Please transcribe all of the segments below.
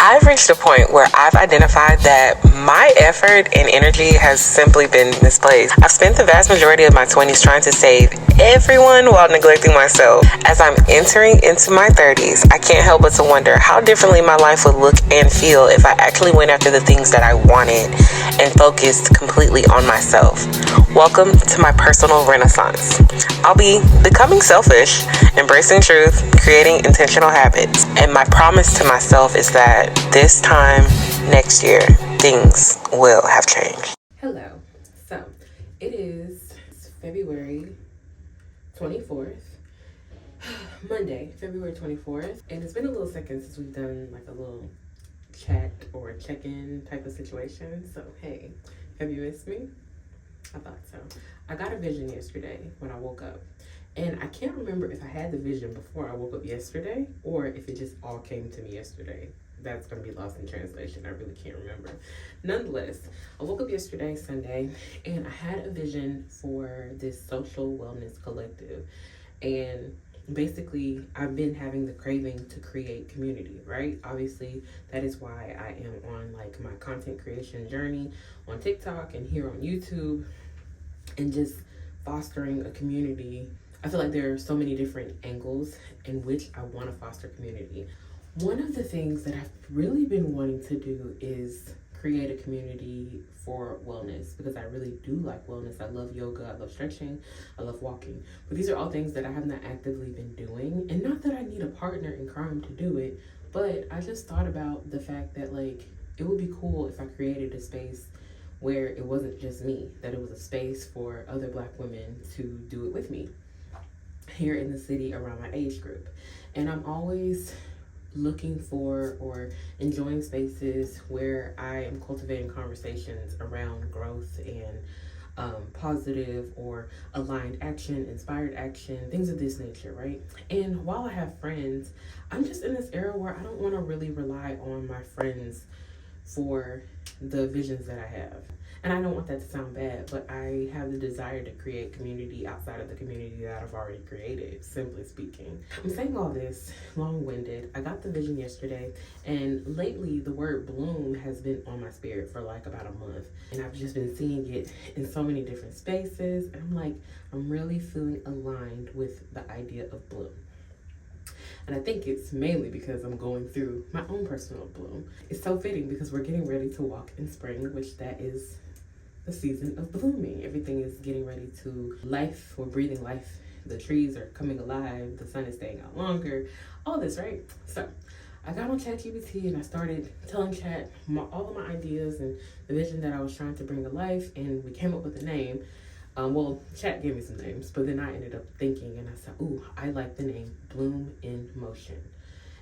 I've reached a point where I've identified that my effort and energy has simply been misplaced. I've spent the vast majority of my 20s trying to save everyone while neglecting myself. As I'm entering into my 30s, I can't help but to wonder how differently my life would look and feel if I actually went after the things that I wanted and focused completely on myself. Welcome to my personal renaissance. I'll be becoming selfish, embracing truth, creating intentional habits, and my promise to myself is that this time next year, things will have changed. Hello. So, it is February 24th, Monday, February 24th, and it's been a little second since we've done like a little chat or check-in type of situation. So, hey, have you missed me? I thought so. I got a vision yesterday when I woke up. And I can't remember if I had the vision before I woke up yesterday or if it just all came to me yesterday. That's going to be lost in translation. I really can't remember. Nonetheless, I woke up yesterday, Sunday, and I had a vision for this social wellness collective. And basically, I've been having the craving to create community, right? Obviously, that is why I am on like my content creation journey on TikTok and here on YouTube and just fostering a community. I feel like there are so many different angles in which I want to foster community. One of the things that I've really been wanting to do is create a community for wellness because I really do like wellness. I love yoga, I love stretching, I love walking. But these are all things that I have not actively been doing. And not that I need a partner in crime to do it, but I just thought about the fact that like it would be cool if I created a space where it wasn't just me, that it was a space for other Black women to do it with me here in the city around my age group. And I'm always looking for or enjoying spaces where I am cultivating conversations around growth and positive or aligned action, inspired action, things of this nature, right? And while I have friends, I'm just in this era where I don't want to really rely on my friends for the visions that I have. And I don't want that to sound bad, but I have the desire to create community outside of the community that I've already created, simply speaking. I'm saying all this long-winded. I got the vision yesterday, and lately the word bloom has been on my spirit for like about a month. And I've just been seeing it in so many different spaces. And I'm like, I'm really feeling aligned with the idea of bloom. And I think it's mainly because I'm going through my own personal bloom. It's so fitting because we're getting ready to walk in spring, which that is the season of blooming. Everything is getting ready to life. We're breathing life. The trees are coming alive. The sun is staying out longer. All this, right? So I got on ChatGPT and I started telling Chat all of my ideas and the vision that I was trying to bring to life. And we came up with a name. Well, Chat gave me some names, but then I ended up thinking and I said, ooh, I like the name Bloom in Motion.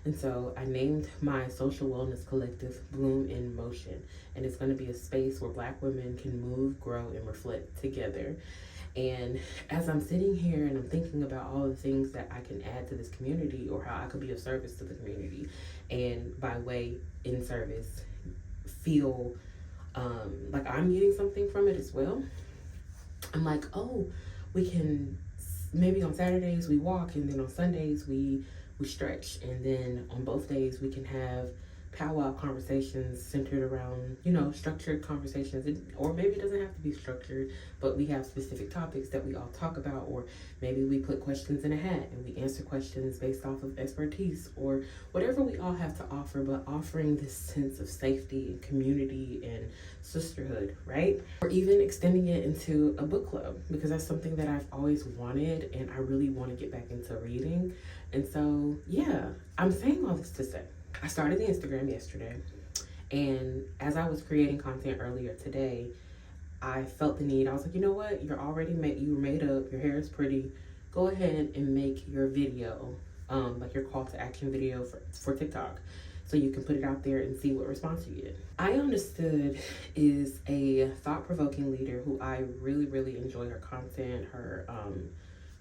And so I named my social wellness collective Bloom in Motion. And it's going to be a space where Black women can move, grow, and reflect together. And as I'm sitting here and I'm thinking about all the things that I can add to this community or how I could be of service to the community, and by way in service, feel like I'm getting something from it as well. I'm like, oh, we can maybe on Saturdays we walk, and then on Sundays we stretch, and then on both days we can have powwow conversations centered around, structured conversations. Or maybe it doesn't have to be structured, but we have specific topics that we all talk about, or maybe we put questions in a hat and we answer questions based off of expertise or whatever we all have to offer, but offering this sense of safety and community and sisterhood, right? Or even extending it into a book club, because that's something that I've always wanted and I really want to get back into reading. And so, yeah, I'm saying all this to say, I started the Instagram yesterday, and as I was creating content earlier today, I felt the need. I was like, you know what? You're already made. You were made up. Your hair is pretty. Go ahead and make your video, like your call to action video for TikTok, so you can put it out there and see what response you get. I Understood is a thought-provoking leader who I really, really enjoy her content, her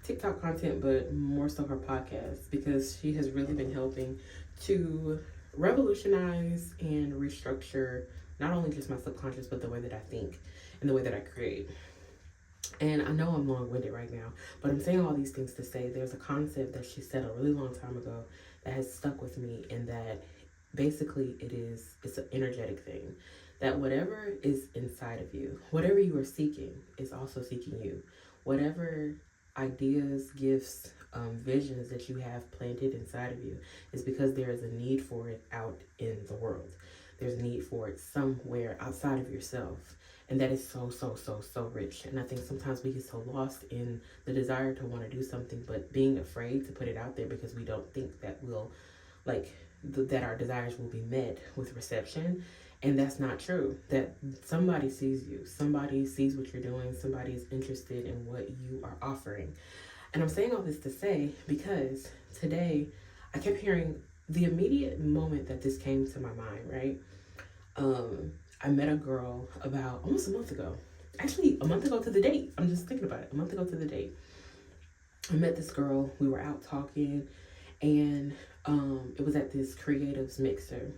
TikTok content, but more so her podcast, because she has really been helping to revolutionize and restructure not only just my subconscious, but the way that I think and the way that I create. And I know I'm long-winded right now, but I'm saying all these things to say there's a concept that she said a really long time ago that has stuck with me, and that basically it's an energetic thing, that whatever is inside of you, whatever you are seeking is also seeking you. Whatever ideas, gifts, visions that you have planted inside of you is because there is a need for it out in the world. There's a need for it somewhere outside of yourself. And that is so rich. And I think sometimes we get so lost in the desire to want to do something, but being afraid to put it out there because we don't think that we'll, that our desires will be met with reception. And that's not true. That somebody sees you, somebody sees what you're doing, somebody is interested in what you are offering. And I'm saying all this to say, because today I kept hearing the immediate moment that this came to my mind, right? I met a girl about almost a month ago. Actually, a month ago to the date. I'm just thinking about it. A month ago to the date. I met this girl. We were out talking, and it was at this creatives mixer.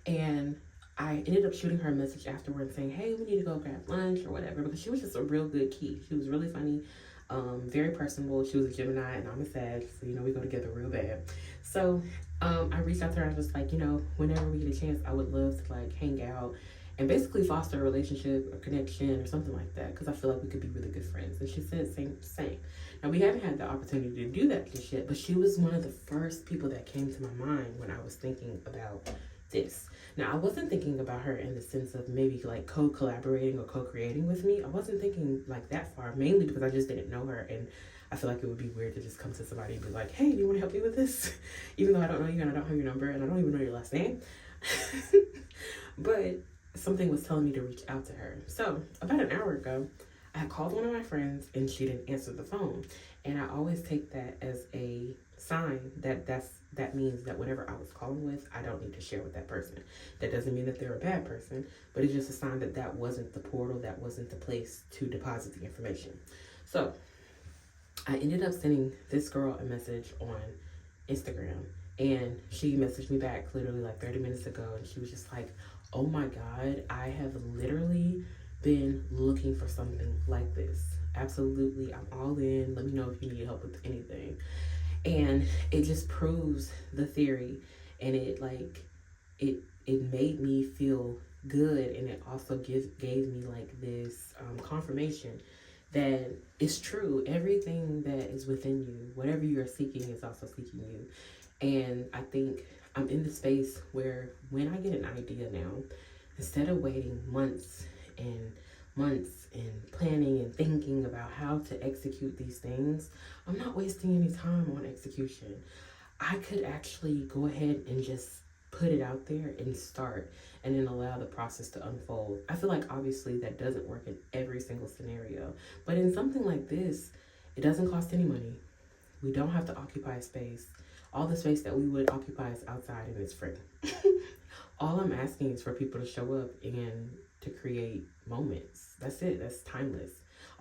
And I ended up shooting her a message afterward saying, hey, we need to go grab lunch or whatever, because she was just a real good key. She was really funny, very personable. She was a Gemini and I'm a Sag, so we go together real bad. So I reached out to her. I was just like, whenever we get a chance, I would love to hang out and basically foster a relationship or connection or something like that, because I feel like we could be really good friends. And she said same. Now, we haven't had the opportunity to do that just yet, but she was one of the first people that came to my mind when I was thinking about this. Now, I wasn't thinking about her in the sense of maybe co-collaborating or co-creating with me. I wasn't thinking that far, mainly because I just didn't know her, and I feel like it would be weird to just come to somebody and be like, hey, do you want to help me with this? Even though I don't know you and I don't have your number and I don't even know your last name. But something was telling me to reach out to her. So about an hour ago, I had called one of my friends and she didn't answer the phone. And I always take that as a sign that means that whatever I was calling with, I don't need to share with that person. That doesn't mean that they're a bad person, but it's just a sign that that wasn't the portal, that wasn't the place to deposit the information. So I ended up sending this girl a message on Instagram, and she messaged me back literally 30 minutes ago, and she was just like, oh my God, I have literally been looking for something like this. Absolutely, I'm all in. Let me know if you need help with anything. And it just proves the theory, and it made me feel good, and it also gave me this confirmation that it's true. Everything that is within you, whatever you are seeking, is also seeking you. And I think I'm in the space where when I get an idea now, instead of waiting months and planning and thinking about how to execute these things, I'm not wasting any time on execution. I could actually go ahead and just put it out there and start, and then allow the process to unfold. I feel like obviously that doesn't work in every single scenario, but in something like this, it doesn't cost any money. We don't have to occupy space. All the space that we would occupy is outside, and it's free. All I'm asking is for people to show up and to create moments. That's it. That's timeless.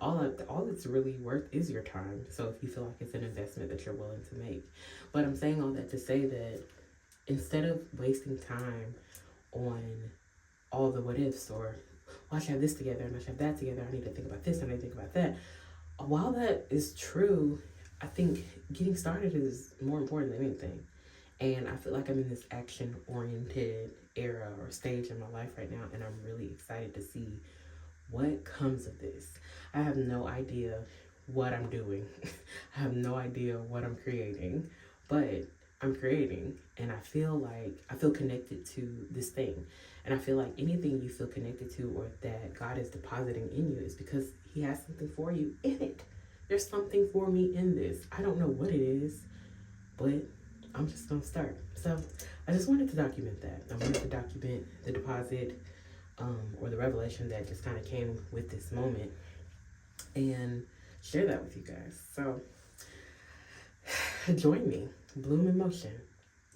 All it's really worth is your time. So if you feel like it's an investment that you're willing to make. But I'm saying all that to say that instead of wasting time on all the what ifs, or, well, I should have this together and I should have that together, I need to think about this and I need to think about that. While that is true, I think getting started is more important than anything. And I feel like I'm in this action-oriented era or stage in my life right now, and I'm really excited to see what comes of this. I have no idea what I'm doing. I have no idea what I'm creating, but I'm creating, and I feel connected to this thing. And I feel like anything you feel connected to or that God is depositing in you is because He has something for you in it. There's something for me in this. I don't know what it is, but I'm just gonna start. So I just wanted to document that. I wanted to document the deposit or the revelation that just kind of came with this moment, and share that with you guys. So join me, Bloom in Motion.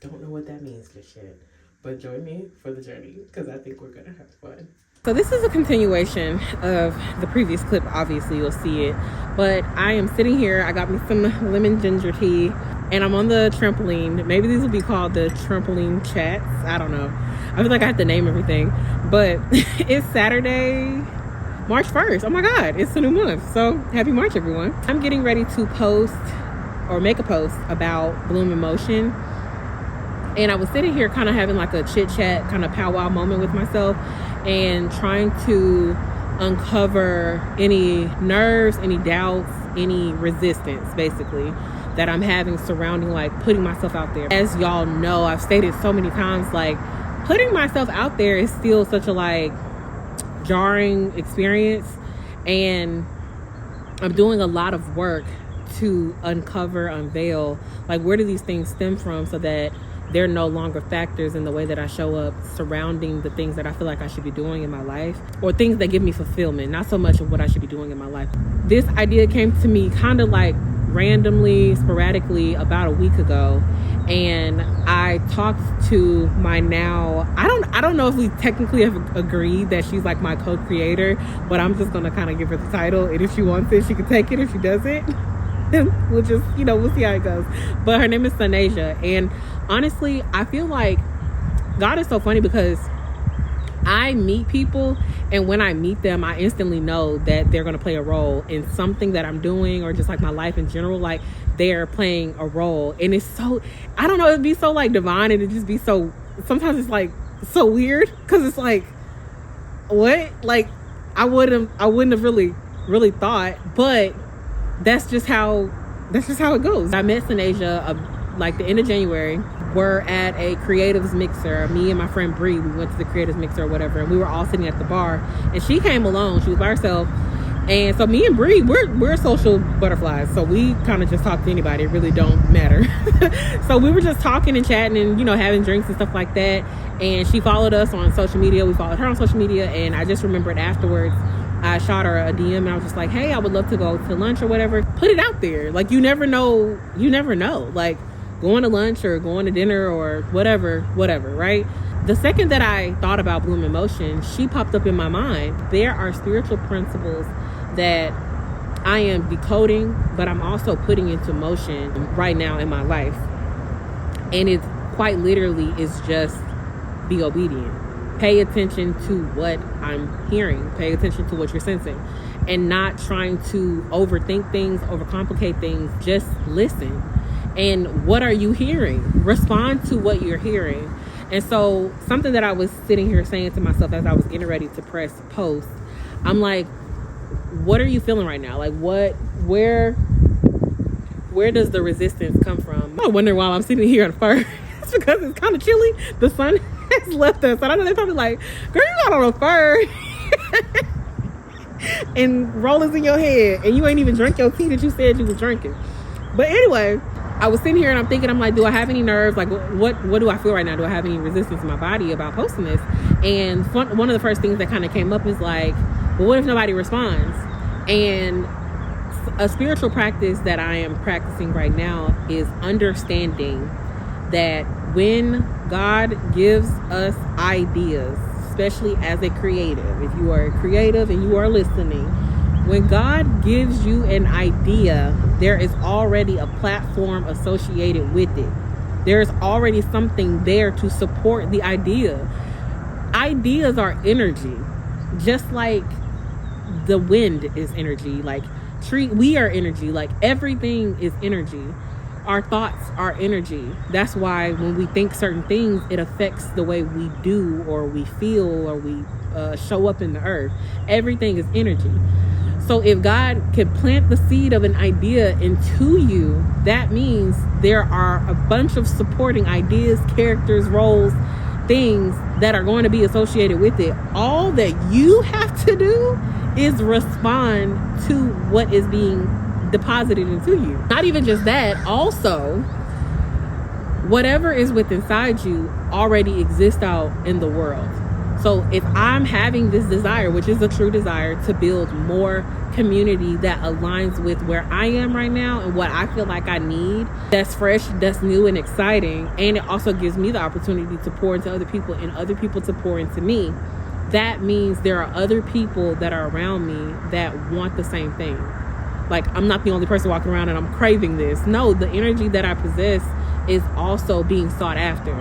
Don't know what that means just yet, but join me for the journey, because I think we're gonna have fun. So this is a continuation of the previous clip. Obviously you'll see it, but I am sitting here. I got me some lemon ginger tea, and I'm on the trampoline. Maybe these will be called the trampoline chats. I don't know. I feel like I have to name everything, but it's Saturday, March 1st. Oh my God, it's a new month. So happy March, everyone. I'm getting ready to post or make a post about Bloom in Motion. And I was sitting here kind of having like a chit chat kind of powwow moment with myself and trying to uncover any nerves, any doubts, any resistance basically that I'm having surrounding like putting myself out there. As y'all know, I've stated so many times, like putting myself out there is still such a like jarring experience, and I'm doing a lot of work to uncover, unveil, like where do these things stem from so that they're no longer factors in the way that I show up surrounding the things that I feel like I should be doing in my life, or things that give me fulfillment, not so much of what I should be doing in my life. This idea came to me kind of like randomly, sporadically about a week ago, and I talked to my now, I don't know if we technically have agreed that she's like my co-creator, but I'm just gonna kind of give her the title, and if she wants it, she can take it. If she doesn't, we'll just, we'll see how it goes. But her name is Sanasia, and honestly, I feel like God is so funny because I meet people, and when I meet them, I instantly know that they're going to play a role in something that I'm doing, or just like my life in general. Like they're playing a role, and it's so, I don't know, it'd be so like divine, and it'd just be so, sometimes it's like so weird because it's like, what? Like I wouldn't have really thought, but that's just how it goes. I met Sanasia like the end of January. We're at a creatives mixer. Me and my friend Bree, we went to the creatives mixer or whatever, and we were all sitting at the bar, and she came alone. She was by herself. And so me and Bree, we're social butterflies, so we kind of just talk to anybody. It really don't matter. So we were just talking and chatting and having drinks and stuff like that. And she followed us on social media. We followed her on social media, and I just remembered afterwards I shot her a DM, and I was just like, hey, I would love to go to lunch or whatever. Put it out there. Like you never know. Like going to lunch or going to dinner or whatever, right? The second that I thought about Bloom in Motion, she popped up in my mind. There are spiritual principles that I am decoding, but I'm also putting into motion right now in my life. And it quite literally is just be obedient. Pay attention to what I'm hearing. Pay attention to what you're sensing. And not trying to overthink things, overcomplicate things. Just listen. And what are you hearing? Respond to what you're hearing. And so something that I was sitting here saying to myself as I was getting ready to press post, I'm like, what are you feeling right now? Like where does the resistance come from? I wonder why I'm sitting here in fur. It's because it's kind of chilly. The sun has left us. And I know they're probably like, girl, you got on a fur. And rollers in your head. And you ain't even drank your tea that you said you was drinking. But anyway, I was sitting here and I'm thinking, I'm like, do I have any nerves? Like, what do I feel right now? Do I have any resistance in my body about posting this? And one of the first things that kind of came up is like, well, what if nobody responds? And a spiritual practice that I am practicing right now is understanding that when God gives us ideas, especially as a creative, if you are a creative and you are listening, when God gives you an idea, there is already a platform associated with it. There's already something there to support the idea. Ideas are energy, just like the wind is energy, like we are energy, like everything is energy. Our thoughts are energy. That's why when we think certain things, it affects the way we do or we feel or we show up in the earth. Everything is energy. So if God can plant the seed of an idea into you, that means there are a bunch of supporting ideas, characters, roles, things that are going to be associated with it. All that you have to do is respond to what is being deposited into you. Not even just that, also whatever is within inside you already exists out in the world. So if I'm having this desire, which is a true desire, to build more community that aligns with where I am right now and what I feel like I need, that's fresh, that's new and exciting, and it also gives me the opportunity to pour into other people and other people to pour into me, that means there are other people that are around me that want the same thing. Like, I'm not the only person walking around and I'm craving this. No, the energy that I possess is also being sought after.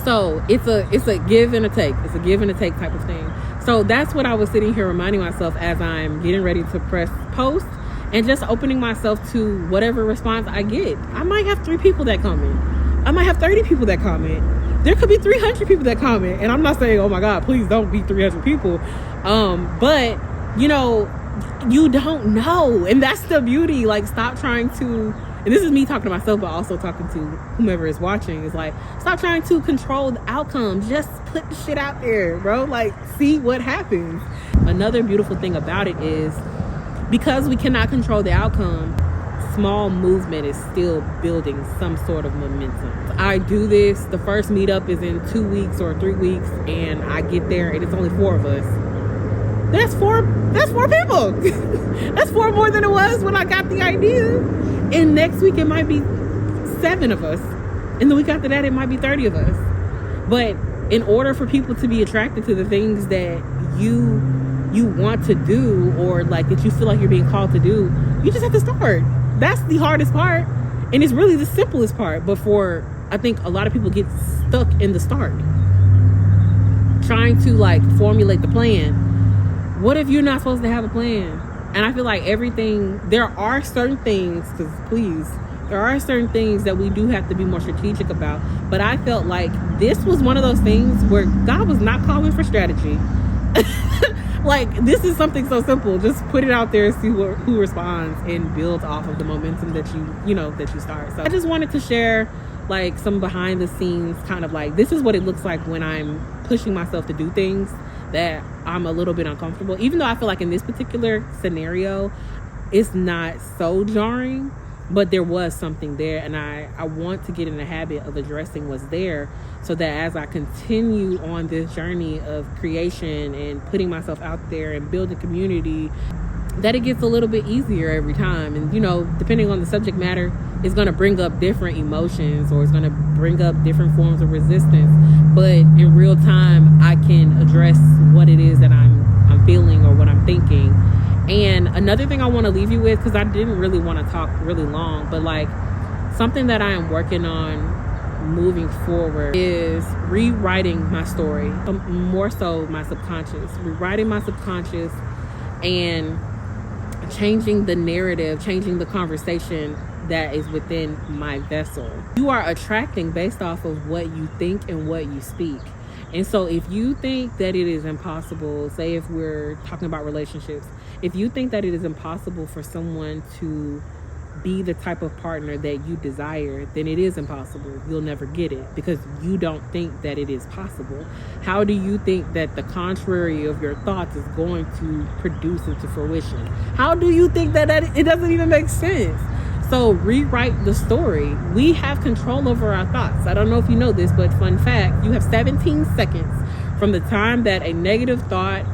So it's a give and a take. It's a give and a take type of thing. So that's what I was sitting here reminding myself as I'm getting ready to press post and just opening myself to whatever response I get. I might have 3 people that come in. I might have 30 people that comment. There could be 300 people that comment. And I'm not saying, oh my God, please don't be 300 people. But, you know, you don't know. And that's the beauty. Like, stop trying to, and this is me talking to myself, but also talking to whomever is watching. Is like, stop trying to control the outcome. Just put the shit out there, bro. Like, see what happens. Another beautiful thing about it is, because we cannot control the outcome, small movement is still building some sort of momentum. I do this, the first meetup is in 2 weeks or 3 weeks, and I get there and it's only 4 of us. That's four people. That's 4 more than it was when I got the idea. And next week it might be 7 of us. And the week after that it might be 30 of us. But in order for people to be attracted to the things that you want to do, or like that you feel like you're being called to do, you just have to start. That's the hardest part, and it's really the simplest part. But I think a lot of people get stuck in the start, trying to like formulate the plan. What if you're not supposed to have a plan? And I feel like there are certain things, there are certain things that we do have to be more strategic about. But I felt like this was one of those things where God was not calling for strategy. Like, this is something so simple. Just put it out there, see who responds, and build off of the momentum that you start. So I just wanted to share like some behind the scenes kind of like, this is what it looks like when I'm pushing myself to do things that I'm a little bit uncomfortable. Even though I feel like in this particular scenario, it's not so jarring, but there was something there, and I want to get in the habit of addressing what's there, so that as I continue on this journey of creation and putting myself out there and building community, that it gets a little bit easier every time. And, you know, depending on the subject matter, it's going to bring up different emotions, or it's going to bring up different forms of resistance. But in real time, I can address what it is that I'm feeling or what I'm thinking. And another thing I want to leave you with, because I didn't really want to talk really long, but like something that I am working on moving forward is rewriting my story, more so my subconscious, rewriting my subconscious and changing the narrative, changing the conversation that is within my vessel. You are attracting based off of what you think and what you speak. And so if you think that it is impossible, say if we're talking about relationships, if you think that it is impossible for someone to be the type of partner that you desire, then it is impossible. You'll never get it because you don't think that it is possible. How do you think that the contrary of your thoughts is going to produce into fruition? How do you think that it doesn't even make sense? So rewrite the story. We have control over our thoughts. I don't know if you know this, but fun fact, you have 17 seconds from the time that a negative thought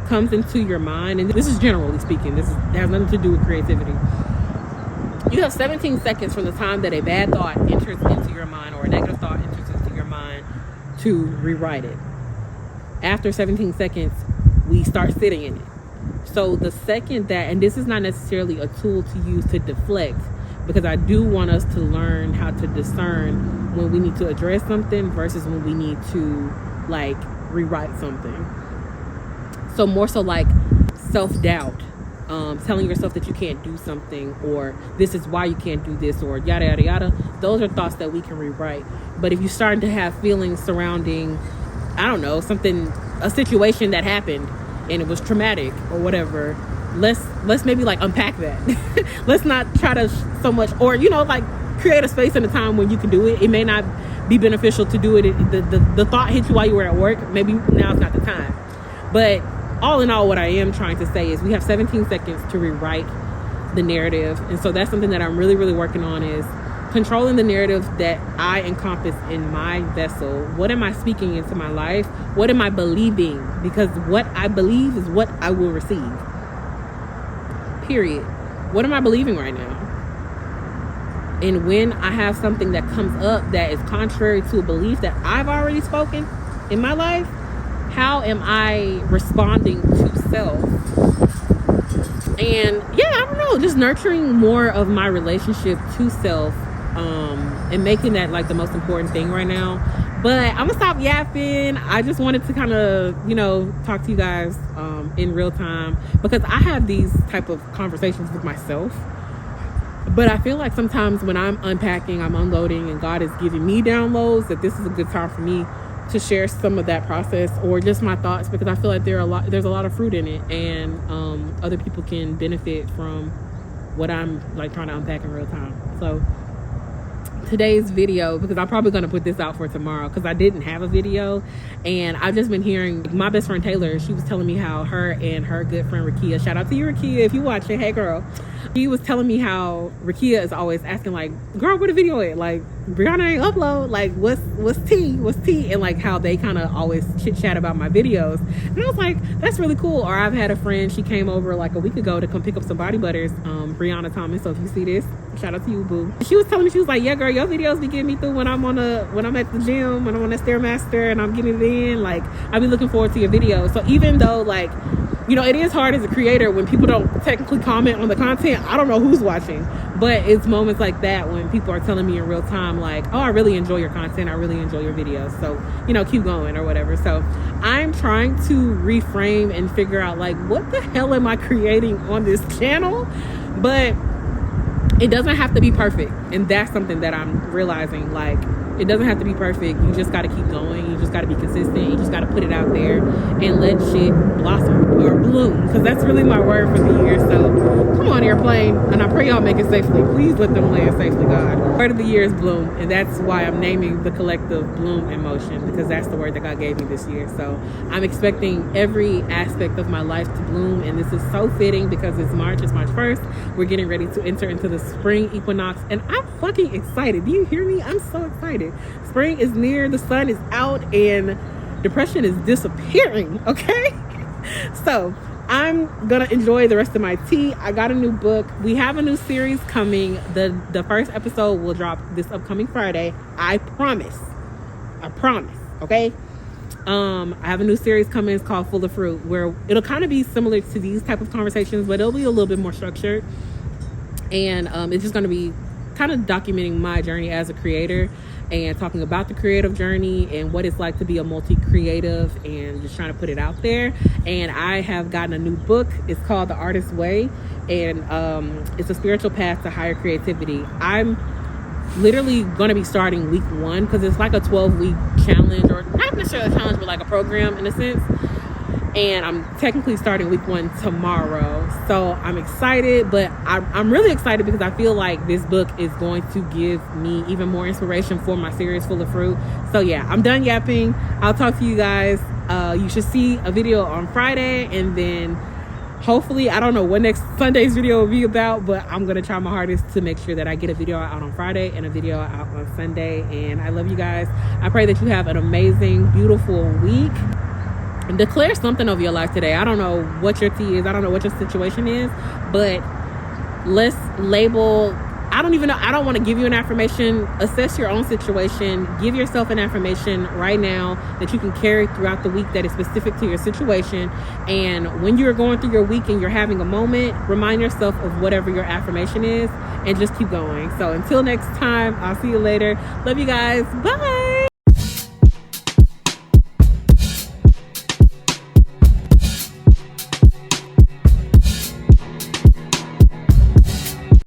comes into your mind, and this is generally speaking, it has nothing to do with creativity. You have 17 seconds from the time that a bad thought enters into your mind, or a negative thought enters into your mind, to rewrite it. After 17 seconds, we start sitting in it. So the second that, and this is not necessarily a tool to use to deflect, because I do want us to learn how to discern when we need to address something versus when we need to like rewrite something. So more so like self-doubt, telling yourself that you can't do something, or this is why you can't do this, or yada yada yada. Those are thoughts that we can rewrite. But if you're starting to have feelings surrounding, I don't know, a situation that happened and it was traumatic or whatever, let's maybe like unpack that. Let's not try to so much, or like create a space and a time when you can do it. It may not be beneficial to do it. The thought hit you while you were at work. Maybe now's not the time. But all in all, what I am trying to say is we have 17 seconds to rewrite the narrative. And so that's something that I'm really, really working on, is controlling the narrative that I encompass in my vessel. What am I speaking into my life? What am I believing? Because what I believe is what I will receive. Period. What am I believing right now? And when I have something that comes up that is contrary to a belief that I've already spoken in my life, how am I responding to self? And yeah, I don't know, just nurturing more of my relationship to self, and making that like the most important thing right now. But I'm gonna stop yapping. I just wanted to kind of, talk to you guys in real time, because I have these type of conversations with myself But I feel like sometimes when I'm unpacking, I'm unloading, and God is giving me downloads, that this is a good time for me to share some of that process or just my thoughts, because I feel like there's a lot of fruit in it, and other people can benefit from what I'm like trying to unpack in real time. So today's video, because I'm probably going to put this out for tomorrow because I didn't have a video, and I've just been hearing my best friend Taylor, she was telling me how her and her good friend Rakia, shout out to you Rakia if you watching, hey girl, he was telling me how Rakia is always asking like, girl, where the video at? Like, Brianna ain't upload, like what's tea, and like how they kind of always chit chat about my videos. And I was like, that's really cool. Or I've had a friend, she came over like a week ago to come pick up some body butters, Brianna Thomas, so if you see this, shout out to you, boo. She was telling me, she was like, yeah girl, your videos be getting me through when I'm at the gym, when I'm on that Stairmaster and I'm getting it in, like I be looking forward to your videos. So even though like, you know, it is hard as a creator when people don't technically comment on the content, I don't know who's watching, but it's moments like that when people are telling me in real time like, oh, I really enjoy your content, I really enjoy your videos, so you know, keep going or whatever. So I'm trying to reframe and figure out like, what the hell am I creating on this channel? But it doesn't have to be perfect, and that's something that I'm realizing. Like, it doesn't have to be perfect. You just got to keep going. You just got to be consistent. You just got to put it out there and let shit blossom or bloom, because that's really my word for the year. So come on, airplane, and I pray y'all make it safely. Please let them land safely, God. Word of the year is bloom, and that's why I'm naming the collective Bloom in Motion, because that's the word that God gave me this year. So I'm expecting every aspect of my life to bloom, and this is so fitting because it's March 1st. We're getting ready to enter into the spring equinox, and I'm fucking excited. Do you hear me? I'm so excited. Spring is near, the sun is out, and depression is disappearing, okay? So I'm gonna enjoy the rest of my tea. I got a new book. We have a new series coming. The first episode will drop this upcoming Friday. I promise, okay? I have a new series coming. It's called Full of Fruit, where it'll kind of be similar to these type of conversations, but it'll be a little bit more structured, and it's just going to be kind of documenting my journey as a creator and talking about the creative journey and what it's like to be a multi-creative, and just trying to put it out there. And I have gotten a new book. It's called The Artist's Way, and it's a spiritual path to higher creativity. I'm literally going to be starting week 1, because it's like a 12-week challenge, or not necessarily a challenge, but like a program in a sense. And I'm technically starting week 1 tomorrow. So I'm excited, but I'm really excited because I feel like this book is going to give me even more inspiration for my series Full of Fruit. So yeah, I'm done yapping. I'll talk to you guys. You should see a video on Friday, and then hopefully, I don't know what next Sunday's video will be about, but I'm going to try my hardest to make sure that I get a video out on Friday and a video out on Sunday. And I love you guys. I pray that you have an amazing, beautiful week. And declare something over your life today. I don't know what your tea is. I don't know what your situation is, but let's label. I don't even know. I don't want to give you an affirmation. Assess your own situation. Give yourself an affirmation right now that you can carry throughout the week that is specific to your situation. And when you're going through your week and you're having a moment, remind yourself of whatever your affirmation is and just keep going. So until next time, I'll see you later. Love you guys. Bye.